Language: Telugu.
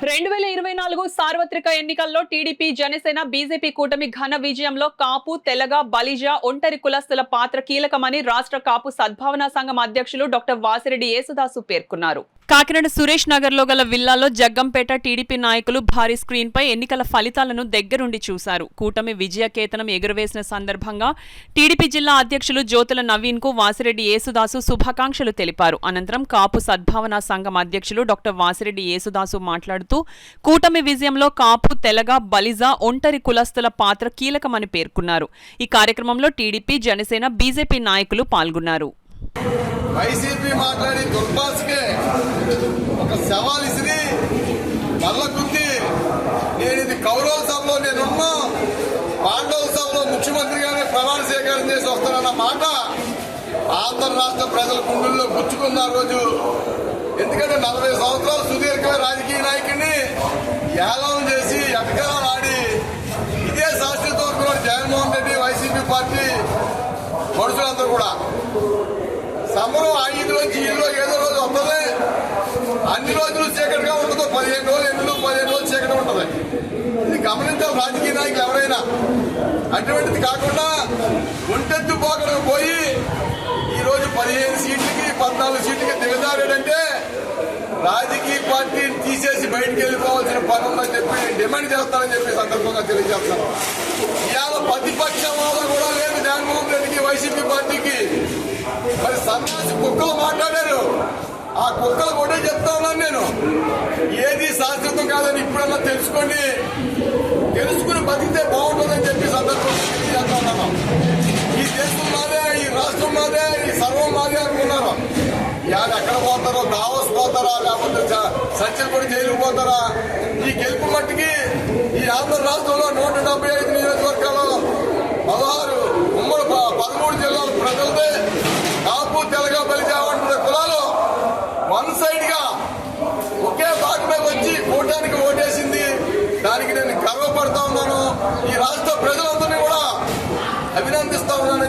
2024 సార్వత్రిక ఎన్నికల్లో టీడీపీ, జనసేన, బీజేపీ కూటమి ఘన విజయంలో కాపు, తెలగ, బలిజ, ఒంటరి కులస్తుల పాత్ర కీలకమని రాష్ట్ర కాపు సద్భావనా సంఘం అధ్యక్షులు డాక్టర్ వాసిరెడ్డి యేసుదాసు పేర్కొన్నారు. కాకినాడ సురేష్ నగర్ లో గల విల్లాలో జగ్గంపేట టీడీపీ నాయకులు భారీ స్క్రీన్ పై ఎన్నికల ఫలితాలను దగ్గరుండి చూశారు. కూటమి విజయకేతనం ఎగురవేసిన సందర్భంగా టీడీపీ జిల్లా అధ్యక్షులు జ్యోతుల నవీన్ కు వాసిరెడ్డి యేసుదాసు శుభాకాంక్షలు తెలిపారు. అనంతరం కాపు సద్భావనా సంఘం అధ్యక్షులు డాక్టర్ వాసిరెడ్డి యేసుదాసు మాట్లాడుతూ కూటమి విజయంలో కాపు, తెలగ, బలిజ, ఒంటరి కులస్తుల పాత్ర కీలకమని పేర్కొన్నారు. ఈ కార్యక్రమంలో టీడీపీ, జనసేన, బీజేపీ నాయకులు పాల్గొన్నారు. వైసీపీ మాట్లాడి దుర్భాషకే ఒక సవాల్ ఇసిరి మల్లకుంది. నేను ఇది కౌరవ సభలో నేనున్నా, పాండవ సభలో ముఖ్యమంత్రిగానే ప్రమాణ స్వీకారం చేసి వస్తానన్న మాట ఆంధ్ర రాష్ట్ర ప్రజల గుండెల్లో గుచ్చుకున్న రోజు. ఎందుకంటే 40 సంవత్సరాలు సుదీర్ఘమైన రాజకీయ నాయకుడిని ఏలం చేసి అధికారం ఆడి ఇదే శాశ్వత వర్గంలో జగన్మోహన్ రెడ్డి, వైసీపీ పార్టీ మనుషులందరూ కూడా సమరం 5 రోజు ఇల్లు ఏదో రోజు వస్తుంది. అన్ని రోజులు చీకటిగా ఉండదు. 15 రోజులు ఎన్నికలు, 15 రోజులు చీకటి ఉంటుంది. ఇది గమనించాలి రాజకీయ నాయకులు ఎవరైనా. అటువంటిది కాకుండా ఒంటెత్తు పోకడకు పోయి ఈరోజు 15 సీట్లకి 14 సీట్లకి దిగజారాడంటే రాజకీయ పార్టీని తీసేసి బయటికి వెళ్ళిపోవాల్సిన పని ఉందని చెప్పి డిమాండ్ చేస్తానని చెప్పి సందర్భంగా తెలియజేస్తాను. ఇవాళ ప్రతిపక్షం వల్ల కూడా లేదు జగన్మోహన్ రెడ్డికి, వైసీపీ పార్టీకి. మరి సన్నాసి కుక్కలు మాట్లాడారు. ఆ కుక్కలు కూడా చెప్తా ఉన్నాను నేను, ఏది శాశ్వతం కాదని ఇప్పుడన్నా తెలుసుకుని బతికితే బాగుంటుందని చెప్పి సందర్భంగా తెలియజేస్తా ఉన్నాను. ఈ దేశం మాదే, ఈ రాష్ట్రం మాదే, ఈ సర్వం మాదే అనుకున్నారు. ఇవాళ ఎక్కడ పోతారో, దావోస్ పోతారా, లేకపోతే సత్యం కూడా జైలుకు పోతారా? ఈ గెలుపు మట్టికి ఈ ఆంధ్ర